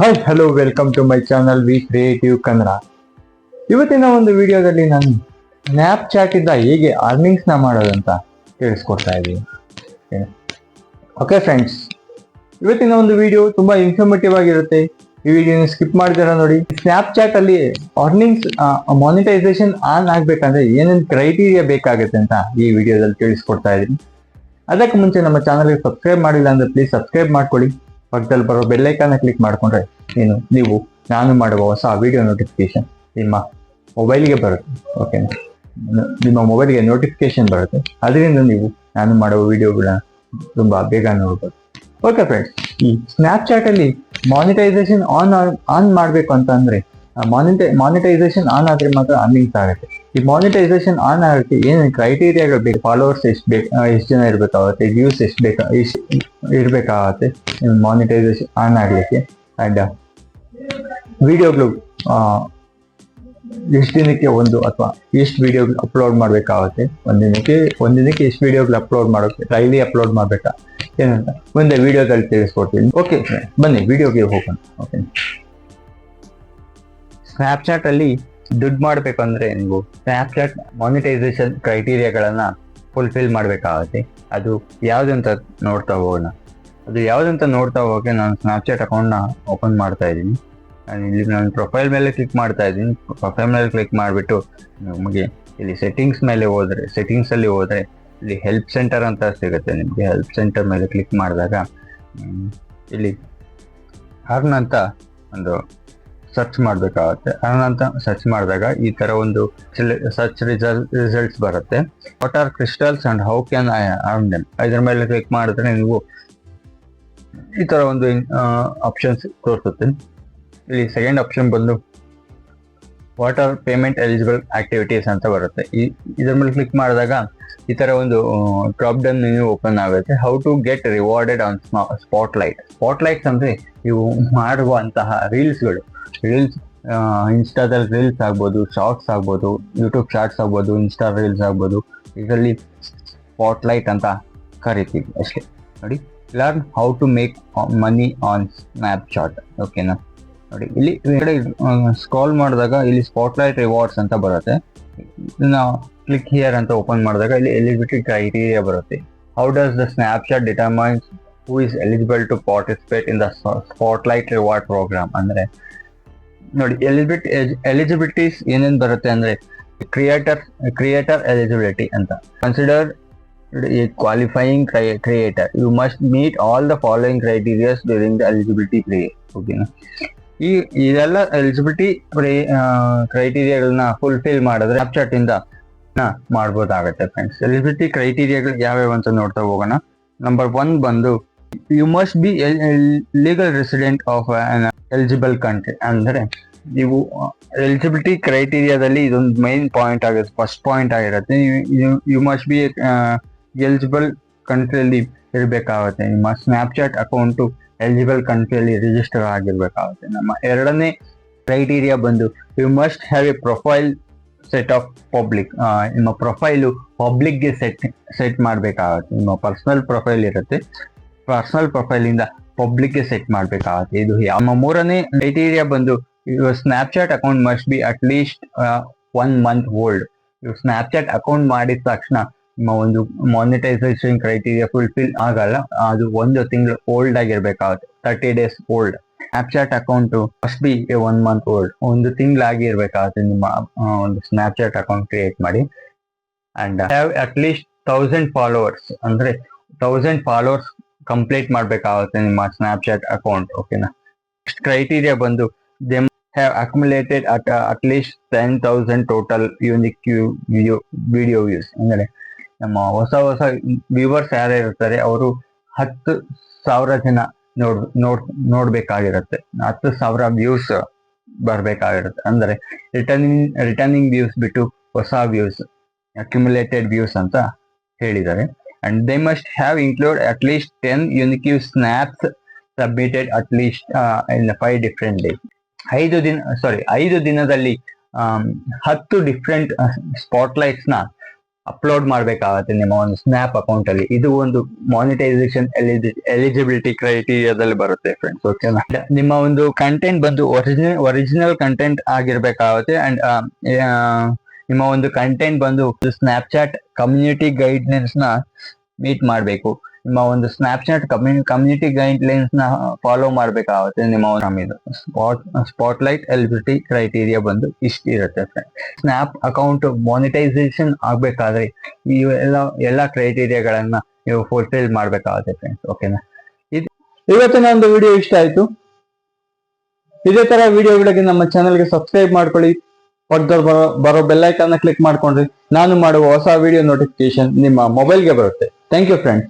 Hi hello welcome to my channel we creative Kannada. ಇವತ್ತಿನ ಒಂದು ವಿಡಿಯೋದಲ್ಲಿ ನಾನು ಸ್ನ್ಯಾಪ್ ಚಾಟ್ ಇಂದ ಹೇಗೆ ಅರ್ನಿಂಗ್ಸ್ ನ ಮಾಡೋದಂತ ತಿಳಿಸ್ಕೊಡ್ತಾ ಇದ್ದೀನಿ. ಓಕೆ ಫ್ರೆಂಡ್ಸ್, ಇವತ್ತಿನ ಒಂದು ವಿಡಿಯೋ ತುಂಬಾ ಇನ್ಫಾರ್ಮೇಟಿವ್ ಆಗಿರುತ್ತೆ. ಈ ವಿಡಿಯೋನ ಸ್ಕಿಪ್ ಮಾಡಿದಾರ ನೋಡಿ. ಸ್ನ್ಯಾಪ್ ಚಾಟ್ ಅಲ್ಲಿ ಅರ್ನಿಂಗ್ಸ್ ಮಾನಿಟೈಸೇಷನ್ ಆನ್ ಆಗ್ಬೇಕಂದ್ರೆ ಏನೇನು ಕ್ರೈಟೀರಿಯಾ ಬೇಕಾಗುತ್ತೆ ಅಂತ ಈ ವಿಡಿಯೋದಲ್ಲಿ ತಿಳಿಸ್ಕೊಡ್ತಾ ಇದ್ದೀನಿ. ಅದಕ್ಕೆ ಮುಂಚೆ ನಮ್ಮ ಚಾನಲ್ಗೆ ಸಬ್ಸ್ಕ್ರೈಬ್ ಮಾಡಿಲ್ಲ ಅಂದ್ರೆ ಪ್ಲೀಸ್ ಸಬ್ಸ್ಕ್ರೈಬ್ ಮಾಡ್ಕೊಳ್ಳಿ. ಪಕ್ಕದಲ್ಲಿ ಬರೋ ಬೆಲ್ಲೈಕಾನ್ನ ಕ್ಲಿಕ್ ಮಾಡ್ಕೊಂಡ್ರೆ ನೀವು ನಾನು ಮಾಡುವ ಹೊಸ ವಿಡಿಯೋ ನೋಟಿಫಿಕೇಶನ್ ನಿಮ್ಮ ಮೊಬೈಲ್ಗೆ ಬರುತ್ತೆ. ಓಕೆ, ನಿಮ್ಮ ಮೊಬೈಲ್ಗೆ ನೋಟಿಫಿಕೇಶನ್ ಬರುತ್ತೆ. ಅದರಿಂದ ನೀವು ನಾನು ಮಾಡುವ ವಿಡಿಯೋಗಳನ್ನ ತುಂಬಾ ಬೇಗ ನೋಡ್ಬೋದು. ಓಕೆ ಫ್ರೆಂಡ್ಸ್, ಈ ಸ್ನ್ಯಾಪ್ ಚಾಟ್ ಅಲ್ಲಿ ಮಾನಿಟೈಸೇಷನ್ ಆನ್ ಮಾಡಬೇಕು ಅಂತ ಅಂದ್ರೆ ಮಾನಿಟೈಸೇಷನ್ ಆನ್ ಆದ್ರೆ ಮಾತ್ರ ಅರ್ನಿಂಗ್ಸ್ ಆಗುತ್ತೆ. ಈ ಮಾನಿಟೈಸೇಷನ್ ಆನ್ ಆಗುತ್ತೆ ಏನೇನು ಕ್ರೈಟೀರಿಯಾಗಳು ಬೇಕು, ಫಾಲೋವರ್ಸ್ ಎಷ್ಟು ಜನ ಇರ್ಬೇಕಾಗುತ್ತೆ, ವ್ಯೂಸ್ ಎಷ್ಟು ಇರ್ಬೇಕಾಗತ್ತೆ ಮಾನಿಟೈಸೇಷನ್ ಆನ್ ಆಗ್ಲಿಕ್ಕೆ, ಅಂಡ್ ವಿಡಿಯೋಗಳು ಎಷ್ಟು ದಿನಕ್ಕೆ ಒಂದು ಅಥವಾ ಎಷ್ಟು ವಿಡಿಯೋಗಳು ಅಪ್ಲೋಡ್ ಮಾಡ್ಬೇಕಾಗುತ್ತೆ, ಒಂದಿನಕ್ಕೆ ಎಷ್ಟು ವಿಡಿಯೋಗಳು ಅಪ್ಲೋಡ್ ಮಾಡೋಕೆ, ಡೈಲಿ ಅಪ್ಲೋಡ್ ಮಾಡ್ಬೇಕಾ ಏನಂತ ಒಂದೇ ವಿಡಿಯೋದಲ್ಲಿ ತಿಳಿಸ್ಕೊಡ್ತೀನಿ. ಓಕೆ, ಬನ್ನಿ ವಿಡಿಯೋಗೆ ಹೋಗೋಣ. ಓಕೆ, ಸ್ನ್ಯಾಪ್ಚಾಟ್ ಅಲ್ಲಿ ದುಡ್ಡು ಮಾಡ್ಬೇಕು ಅಂದ್ರೆ ನೀವು ಸ್ನ್ಯಾಪ್ಚಾಟ್ ಮಾನಿಟೈಸೇಷನ್ ಕ್ರೈಟೀರಿಯಾಗಳನ್ನ ಫುಲ್ಫಿಲ್ ಮಾಡ್ಬೇಕಾಗುತ್ತೆ. ಅದು ಯಾವ್ದಂತ ನೋಡ್ತಾ ಹೋಗೋಣ. ನಾನು ಸ್ನ್ಯಾಪ್ಚಾಟ್ ಅಕೌಂಟ್ನ ಓಪನ್ ಮಾಡ್ತಾ ಇದ್ದೀನಿ. ಇಲ್ಲಿ ನಾನು ಪ್ರೊಫೈಲ್ ಮೇಲೆ ಕ್ಲಿಕ್ ಮಾಡ್ತಾ ಇದ್ದೀನಿ. ಪ್ರೊಫೈಲ್ ಮೇಲೆ ಕ್ಲಿಕ್ ಮಾಡಿಬಿಟ್ಟು ನಮಗೆ ಇಲ್ಲಿ ಸೆಟ್ಟಿಂಗ್ಸ್ ಅಲ್ಲಿ ಹೋದ್ರೆ ಇಲ್ಲಿ ಹೆಲ್ಪ್ ಸೆಂಟರ್ ಅಂತ ಸಿಗುತ್ತೆ. ನಿಮಗೆ ಹೆಲ್ಪ್ ಸೆಂಟರ್ ಮೇಲೆ ಕ್ಲಿಕ್ ಮಾಡಿದಾಗ ಇಲ್ಲಿ ಅರ್ನ್ ಅಂತ ಒಂದು ಸರ್ಚ್ ಮಾಡಬೇಕಾಗುತ್ತೆ. ಅರ್ನ್ ಅಂತ ಸರ್ಚ್ ಮಾಡಿದಾಗ ಈ ತರ ಒಂದು ಸರ್ಚ್ ರಿಸಲ್ಟ್ಸ್ ಬರುತ್ತೆ. What are crystals and how can I earn them. ಇದ್ರ ಮೇಲೆ ಕ್ಲಿಕ್ ಮಾಡಿದ್ರೆ ನೀವು ಈ ತರ ಒಂದು ಆಪ್ಷನ್ಸ್ ತೋರಿಸುತ್ತೆ. ಇಲ್ಲಿ ಸೆಕೆಂಡ್ ಆಪ್ಷನ್ ಬಂದು what are payment eligible activities ಅಂತ ಬರುತ್ತೆ. ಇದ್ರ ಮೇಲೆ ಕ್ಲಿಕ್ ಮಾಡಿದಾಗ ಈ ತರ ಒಂದು ಡ್ರಾಪ್ ಡೌನ್ ಮೆನ್ಯೂ ಓಪನ್ ಆಗುತ್ತೆ. How to get rewarded on spotlights ಅಂದ್ರೆ ನೀವು ಮಾಡುವಂತಹ ರೀಲ್ಸ್, ಇನ್ಸ್ಟಾದಲ್ಲಿ ರೀಲ್ಸ್ ಆಗ್ಬೋದು, ಶಾರ್ಟ್ಸ್ ಆಗ್ಬೋದು, ಯೂಟ್ಯೂಬ್ ಶಾರ್ಟ್ಸ್ ಆಗ್ಬೋದು, ಇನ್ಸ್ಟಾ ರೀಲ್ಸ್ ಆಗ್ಬೋದು. ಇದರಲ್ಲಿ ಸ್ಪಾಟ್ಲೈಟ್ ಅಂತ ಕರಿತೀವಿ ಅಷ್ಟೇ. ನೋಡಿ, learn how to make money on Snapchat. ಓಕೆನಾ, ನೋಡಿ ಇಲ್ಲಿ ಸ್ಕ್ರಾಲ್ ಮಾಡಿದಾಗ ಇಲ್ಲಿ ಸ್ಪಾಟ್ಲೈಟ್ ರಿವಾರ್ಡ್ಸ್ ಅಂತ ಬರುತ್ತೆ. ನಾವು ಕ್ಲಿಕ್ ಹಿಯರ್ ಅಂತ ಓಪನ್ ಮಾಡಿದಾಗ ಇಲ್ಲಿ ಎಲಿಜಿಬಿಲಿಟಿ ಕ್ರೈಟೀರಿಯಾ ಬರುತ್ತೆ. How does the Snapchat determines who is eligible to participate in the spotlight reward program. ಅಂದ್ರೆ ನೋಡಿ, ಎಲಿಜಿಬಿಲಿಟೀಸ್ ಏನೇನು ಬರುತ್ತೆ ಅಂದ್ರೆ ಕ್ರಿಯೇಟರ್ ಎಲಿಜಿಬಿಲಿಟಿ ಅಂತ. Consider a qualifying creator, you must meet all the following criteria during the eligibility period. ಓಕೆನಾ, ಇದೆಲ್ಲ eligibility ಕ್ರೈಟೀರಿಯಾಗಳನ್ನ fulfil ಮಾಡಿದ್ರೆ Snapchat ಇಂದ ಮಾಡ್ಬೋದಾಗತ್ತೆ ಫ್ರೆಂಡ್ಸ್. ಎಲಿಜಿಬಿಲಿಟಿ ಕ್ರೈಟೀರಿಯಾಗಳು ಯಾವ್ಯಾವ ಅಂತ ನೋಡ್ತಾ ಹೋಗೋಣ. ನಂಬರ್ 1 ಬಂದು you must be legal resident of an eligible country. ಅಂದ್ರೆ ನೀವು ಎಲಿಜಿಬಿಲಿಟಿ ಕ್ರೈಟೀರಿಯಾದಲ್ಲಿ ಇದೊಂದು ಮೈನ್ ಪಾಯಿಂಟ್ ಆಗುತ್ತೆ, ಫಸ್ಟ್ ಪಾಯಿಂಟ್ ಆಗಿರುತ್ತೆ. ಯು ಮಸ್ಟ್ ಬಿ ಎಲಿಜಿಬಲ್ ಕಂಟ್ರಿಯಲ್ಲಿ ಇರಬೇಕಾಗುತ್ತೆ. ನಿಮ್ಮ ಸ್ನ್ಯಾಪ್ಚಾಟ್ ಅಕೌಂಟು ಎಲಿಜಿಬಲ್ ಕಂಟ್ರಿಯಲ್ಲಿ ರಿಜಿಸ್ಟರ್ ಆಗಿರ್ಬೇಕಾಗುತ್ತೆ. ನಮ್ಮ ಎರಡನೇ ಕ್ರೈಟೀರಿಯಾ ಬಂದು you must have a profile set of public. ನಿಮ್ಮ ಪ್ರೊಫೈಲು ಪಬ್ಲಿಕ್ಗೆ ಸೆಟ್ ಮಾಡಬೇಕಾಗುತ್ತೆ. ನಿಮ್ಮ ಪರ್ಸನಲ್ ಪ್ರೊಫೈಲ್ ಇರುತ್ತೆ, ಪರ್ಸನಲ್ ಪ್ರೊಫೈಲ್ ಇಂದ ಪಬ್ಲಿಕ್ಗೆ ಸೆಟ್ ಮಾಡಬೇಕಾಗುತ್ತೆ. ಇದು ನಮ್ಮ ಮೂರನೇ ಕ್ರೈಟೀರಿಯಾ ಬಂದು your Snapchat account must be at least 1 month old. ಇವು ಸ್ನ್ಯಾಪ್ಚಾಟ್ ಅಕೌಂಟ್ ಮಾಡಿದ ತಕ್ಷಣ ನಿಮ್ಮ ಒಂದು ಮಾನಿಟೈಸೇಷನ್ ಕ್ರೈಟೀರಿಯಾ ಫುಲ್ಫಿಲ್ ಆಗಲ್ಲ. ಅದು 1 ತಿಂಗಳು ಓಲ್ಡ್ ಆಗಿರ್ಬೇಕಾಗುತ್ತೆ, 30 days old. Snapchat account must be 1 month old, 1 ತಿಂಗಳಾಗಿರ್ಬೇಕಾಗುತ್ತೆ ನಿಮ್ಮ ಒಂದು ಸ್ನ್ಯಾಪ್ಚಾಟ್ ಅಕೌಂಟ್ ಕ್ರಿಯೇಟ್ ಮಾಡಿ. And have at least 1000 followers. ಅಂದ್ರೆ 1000 ಫಾಲೋವರ್ಸ್ ಕಂಪ್ಲೀಟ್ ಮಾಡ್ಬೇಕಾಗುತ್ತೆ ನಿಮ್ಮ ಸ್ನ್ಯಾಪ್ಚಾಟ್ ಅಕೌಂಟ್. ಓಕೆನಾ, ಕ್ರೈಟೀರಿಯಾ ಬಂದು they have accumulated at least 10,000 total unique video views. ಅಂದ್ರೆ ನಮ್ಮ ಹೊಸ ವ್ಯೂವರ್ಸ್ ಯಾರು ಇರ್ತಾರೆ ಅವರು 10,000 ಜನ ನೋಡ್ಬೇಕಾಗಿರುತ್ತೆ, 10,000 ವ್ಯೂಸ್ ಬರ್ಬೇಕಾಗಿರುತ್ತೆ. ಅಂದ್ರೆ ರಿಟರ್ನಿಂಗ್ ವ್ಯೂಸ್ ಬಿಟ್ಟು ಹೊಸ ವ್ಯೂಸ್, ಅಕ್ಯುಮುಲೇಟೆಡ್ ವ್ಯೂಸ್ ಅಂತ ಹೇಳಿದ್ದಾರೆ. And they must have include at least 10 unique snaps submitted at least in 5 different days. 5 ದಿನದಲ್ಲಿ 10 ಡಿಫ್ರೆಂಟ್ ಸ್ಪಾಟ್ಲೈಟ್ಸ್ ನ ಅಪ್ಲೋಡ್ ಮಾಡ್ಬೇಕಾಗತ್ತೆ ನಿಮ್ಮ ಒಂದು ಸ್ನ್ಯಾಪ್ ಅಕೌಂಟ್ ಅಲ್ಲಿ. ಇದು ಒಂದು ಮಾನಿಟೈಸೇಷನ್ ಎಲಿಜಿಬಿಲಿಟಿ ಕ್ರೈಟೀರಿಯಾದಲ್ಲಿ ಬರುತ್ತೆ ಫ್ರೆಂಡ್ಸ್. ಓಕೆನಾ, ನಿಮ್ಮ ಒಂದು ಕಂಟೆಂಟ್ ಬಂದು ಒರಿಜಿನಲ್ ಕಂಟೆಂಟ್ ಆಗಿರ್ಬೇಕಾಗುತ್ತೆ. ಅಂಡ್ ನಿಮ್ಮ ಒಂದು ಕಂಟೆಂಟ್ ಬಂದು ಸ್ನ್ಯಾಪ್ಚಾಟ್ ಕಮ್ಯುನಿಟಿ ಗೈಡ್ಲೈನ್ಸ್ ನ ಮೀಟ್ ಮಾಡಬೇಕು. ನಿಮ್ಮ ಒಂದು ಸ್ನ್ಯಾಪ್ಚಾಟ್ ಕಮ್ಯುನಿಟಿ ಗೈಡ್ಲೈನ್ಸ್ ನ ಫಾಲೋ ಮಾಡ್ಬೇಕಾಗುತ್ತೆ. ನಿಮ್ಮ ಒಂದು ಸ್ಪಾಟ್ಲೈಟ್ ಎಲಿಜಿಬಿಲಿಟಿ ಕ್ರೈಟೀರಿಯಾ ಬಂದು ಇಷ್ಟಿರುತ್ತೆ ಫ್ರೆಂಡ್. ಸ್ನ್ಯಾಪ್ ಅಕೌಂಟ್ ಮಾನಿಟೈಸೇಷನ್ ಆಗ್ಬೇಕಾದ್ರೆ ಈ ಎಲ್ಲ ಕ್ರೈಟೀರಿಯಾಗಳನ್ನ ನೀವು ಫುಲ್ಫಿಲ್ ಮಾಡ್ಬೇಕಾಗುತ್ತೆ ಫ್ರೆಂಡ್ಸ್. ಓಕೆನಾ, ಇವತ್ತಿನ ಒಂದು ವಿಡಿಯೋ ಇಷ್ಟ ಆಯ್ತು. ಇದೇ ತರ ವಿಡಿಯೋಗಳಿಗೆ ನಮ್ಮ ಚಾನೆಲ್ಗೆ ಸಬ್ಸ್ಕ್ರೈಬ್ ಮಾಡ್ಕೊಳ್ಳಿ. ಪಕ್ಕದಲ್ಲಿ ಬರೋ ಬೆಲ್ಲೈಕನ್ ಕ್ಲಿಕ್ ಮಾಡ್ಕೊಂಡ್ರಿ ನಾನು ಮಾಡುವ ಹೊಸ ವಿಡಿಯೋ ನೋಟಿಫಿಕೇಶನ್ ನಿಮ್ಮ ಮೊಬೈಲ್ಗೆ ಬರುತ್ತೆ. Thank you friends.